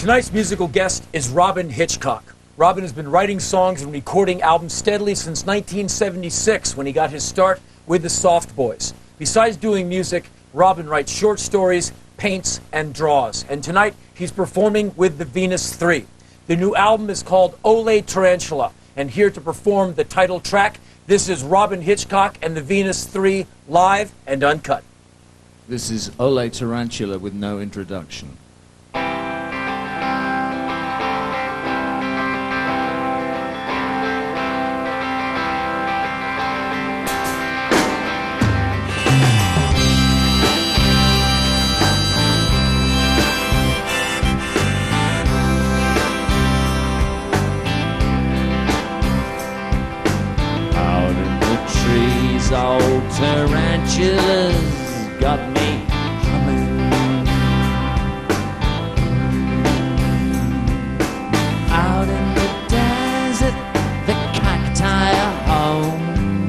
Tonight's musical guest is Robyn Hitchcock. Robyn has been writing songs and recording albums steadily since 1976 when he got his start with the Soft Boys. Besides doing music, Robyn writes short stories, paints, and draws. And tonight, he's performing with the Venus 3. The new album is called Ole Tarantula. And here to perform the title track, this is Robyn Hitchcock and the Venus 3 live and uncut. This is Ole Tarantula with no introduction. Old tarantulas got me humming. Out in the desert, the cacti are home.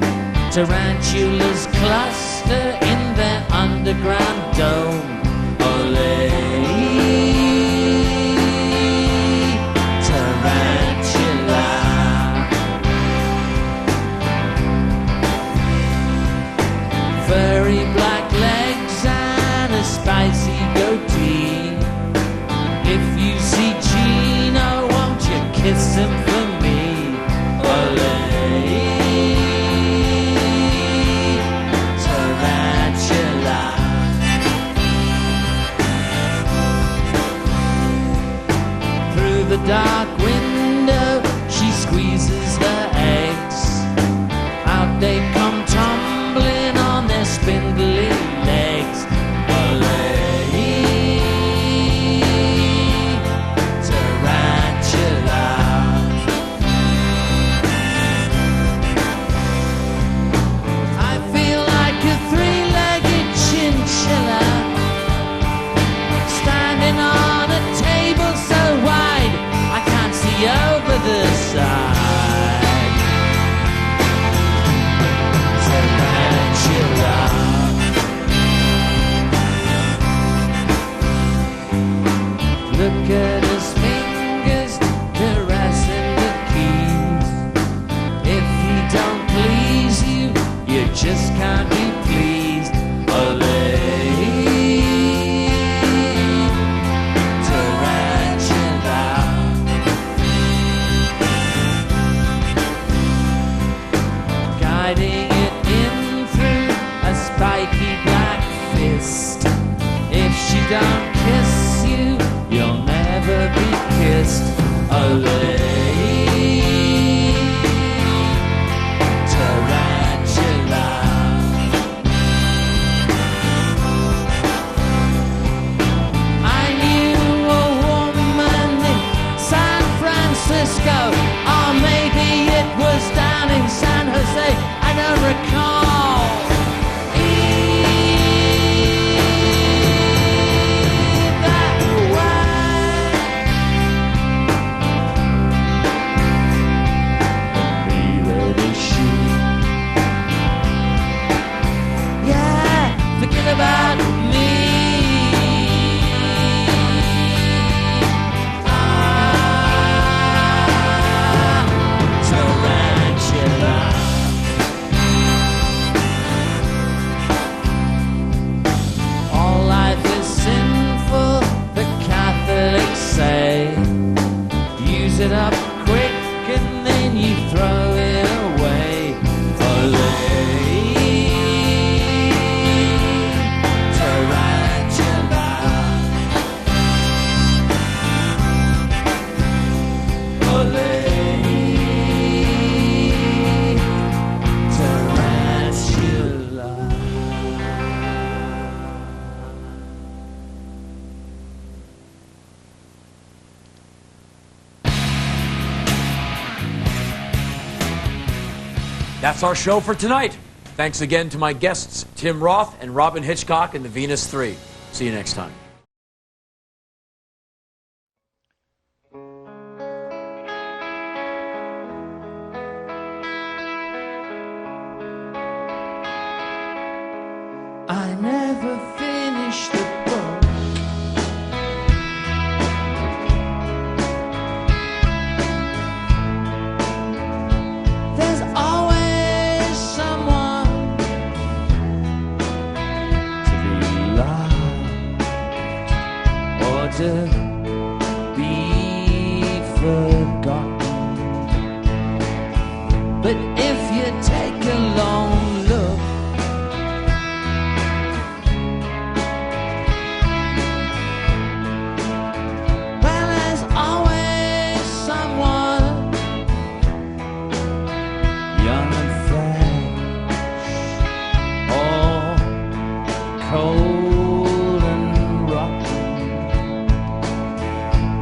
Tarantulas cluster in their underground dome. Ole, tarantula. Furry black legs and a spicy goatee. If you see Gino, won't you kiss him for me? Ole, tarantula. Through the dark window, she squeezes her eggs. Out they come tumbling on their spindly legs. Ole, tarantula. I feel like a three-legged chinchilla, standing on a table so wide I can't see over the side. Look at his fingers caressing the keys. If he don't please you, you just can't be pleased. Ole, tarantula. Guiding it in through a spiky black fist. If she don't kiss you, you'll never be kissed. Ole, tarantula. I knew a woman in San Francisco, or maybe it was down in San Jose, I don't recall. About me, tarantula. All life is sinful, the Catholics say. Use it up quick and then you throw it away. Ole, That's our show for tonight. Thanks again to my guests, Tim Roth and Robyn Hitchcock and the Venus 3. See you next time. I never finished the book. to be forgotten. But if you take a long look, well, there's always someone young and fresh, or cold and rotten.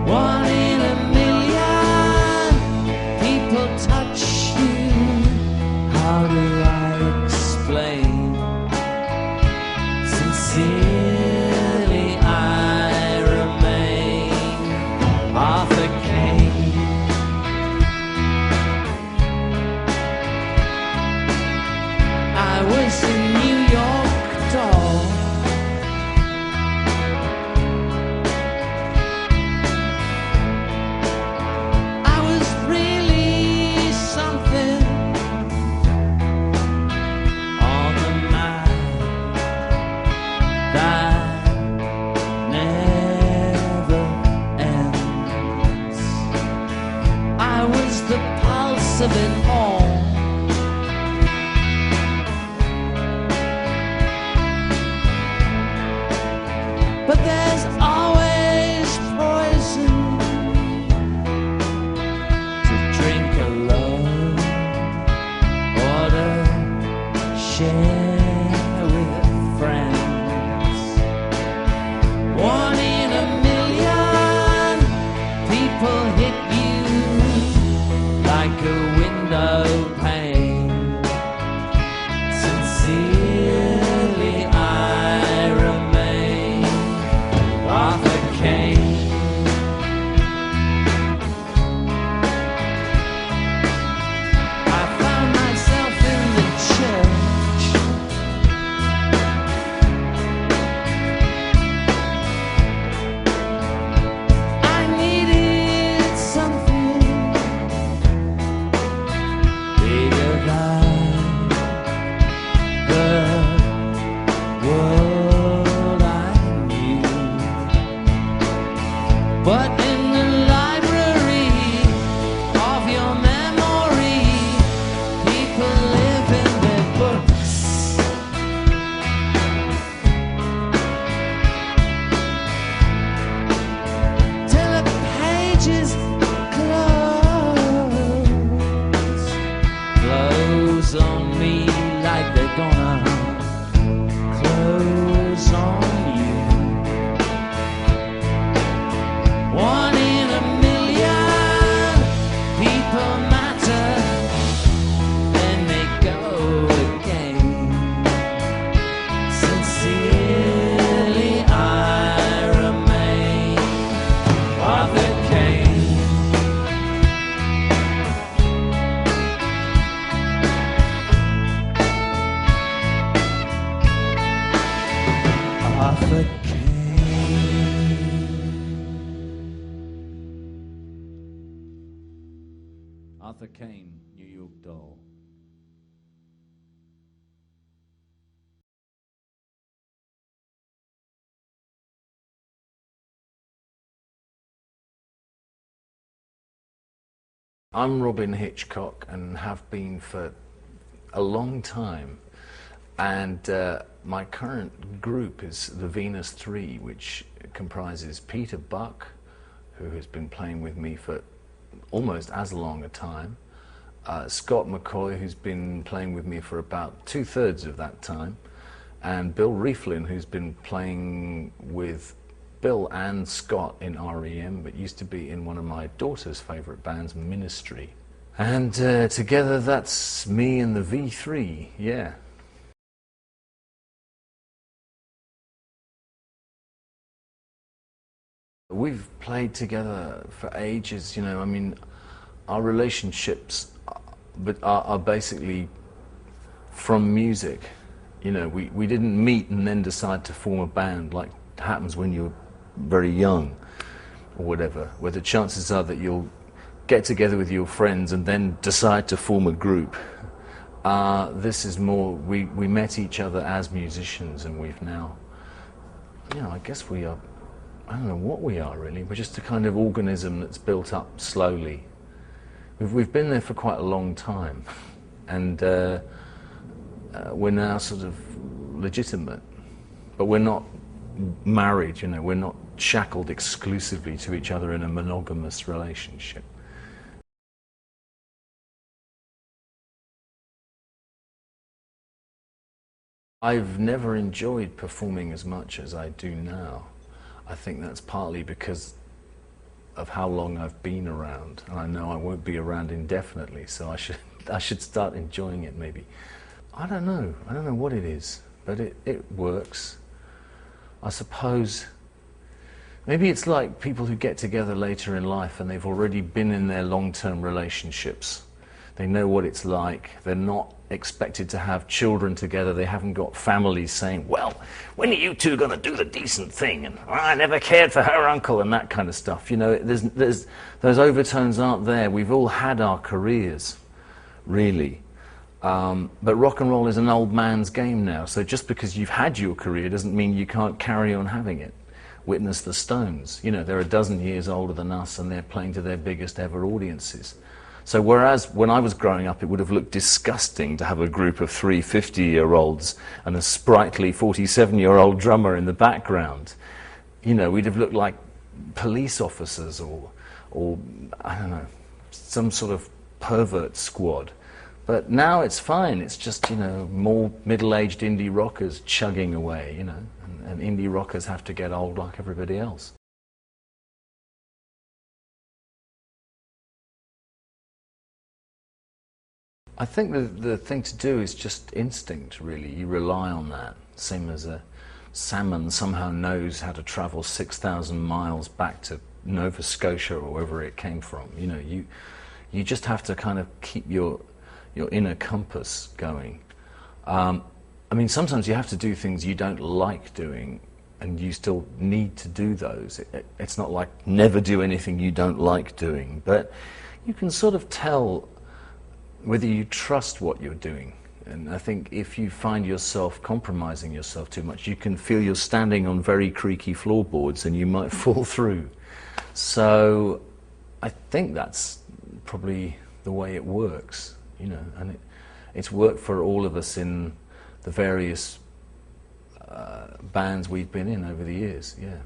One in a million people touch you. How do I explain? Sincerely I remain Arthur Kane. I was a New York doll. I was really something on the mind that never ends. I was the pulse of it all. But there's always poison to drink alone or to share with friends. One in a million people hit you like a window pane. Sincerely I remain Arthur Kane. I found myself in the church. I needed something bigger than the world I knew. But in the library of your memory, people live in their books. Till the pages close on me like they're gonna close on you. One in a million people matter, then they go again. Sincerely I remain Arthur Kane. Arthur Kane. Arthur Kane, New York Doll. I'm Robyn Hitchcock and have been for a long time, and my current group is the Venus 3, which comprises Peter Buck, who has been playing with me for almost as long a time, Scott McCoy, who's been playing with me for about 2/3 of that time, and Bill Rieflin, who's been playing with Bill and Scott in REM, but used to be in one of my daughter's favourite bands, Ministry. And together that's me and the V3, yeah. We've played together for ages, you know. I mean, our relationships are basically from music. You know, we didn't meet and then decide to form a band like happens when you're very young or whatever, where the chances are that you'll get together with your friends and then decide to form a group. This is more, we met each other as musicians, and we've now, you know, I guess we are I don't know what we are really. We're just a kind of organism that's built up slowly. We've been there for quite a long time, and we're now sort of legitimate, but we're not married, you know, we're not shackled exclusively to each other in a monogamous relationship. I've never enjoyed performing as much as I do now. I think that's partly because of how long I've been around, and I know I won't be around indefinitely, so I should start enjoying it maybe. I don't know what it is, but it works. I suppose maybe it's like people who get together later in life and they've already been in their long-term relationships. They know what it's like. They're not expected to have children together. They haven't got families saying, well, when are you two going to do the decent thing? And I never cared for her uncle and that kind of stuff. You know, there's those overtones aren't there. We've all had our careers, really. But rock and roll is an old man's game now. So just because you've had your career doesn't mean you can't carry on having it. Witness the Stones. You know, they're a dozen years older than us and they're playing to their biggest ever audiences. So whereas when I was growing up it would have looked disgusting to have a group of 3 50-year-olds and a sprightly 47-year-old drummer in the background, you know, we'd have looked like police officers or I don't know, some sort of pervert squad. But now it's fine, it's just, you know, more middle-aged indie rockers chugging away, you know, and indie rockers have to get old like everybody else. I think the thing to do is just instinct, really. You rely on that. Same as a salmon somehow knows how to travel 6,000 miles back to Nova Scotia or wherever it came from. You know, you just have to kind of keep your inner compass going. I mean, sometimes you have to do things you don't like doing, and you still need to do those. It's not like never do anything you don't like doing, but you can sort of tell whether you trust what you're doing. And I think if you find yourself compromising yourself too much, you can feel you're standing on very creaky floorboards and you might fall through. So I think that's probably the way it works, you know, and it's worked for all of us in the various bands we've been in over the years, yeah.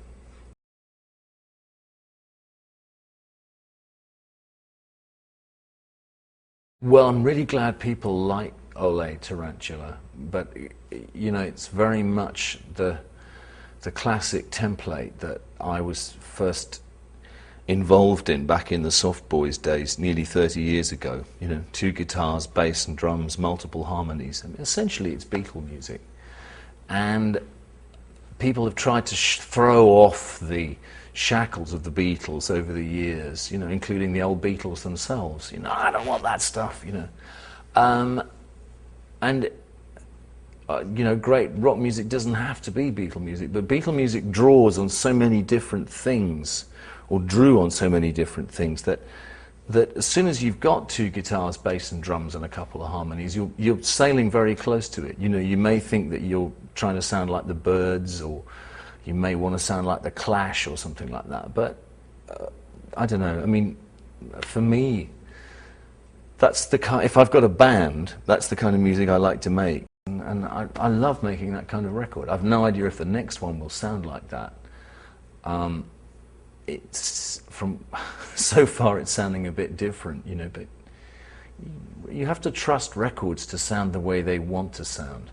Well, I'm really glad people like Ole Tarantula, but you know, it's very much the classic template that I was first involved in back in the Soft Boys days, nearly 30 years ago. You know, 2 guitars, bass and drums, multiple harmonies. I mean, essentially, it's Beatle music, and people have tried to throw off the shackles of the Beatles over the years, you know, including the old Beatles themselves. You know, I don't want that stuff, you know. You know, great rock music doesn't have to be Beatle music, but Beatle music draws on so many different things, or drew on so many different things, that as soon as you've got 2 guitars, bass and drums and a couple of harmonies, you're sailing very close to it. You know, you may think that you're trying to sound like the Byrds, or you may want to sound like the Clash or something like that, but I don't know. I mean, for me, that's the kind. If I've got a band, that's the kind of music I like to make, and I love making that kind of record. I've no idea if the next one will sound like that. It's from so far it's sounding a bit different, you know, but you have to trust records to sound the way they want to sound.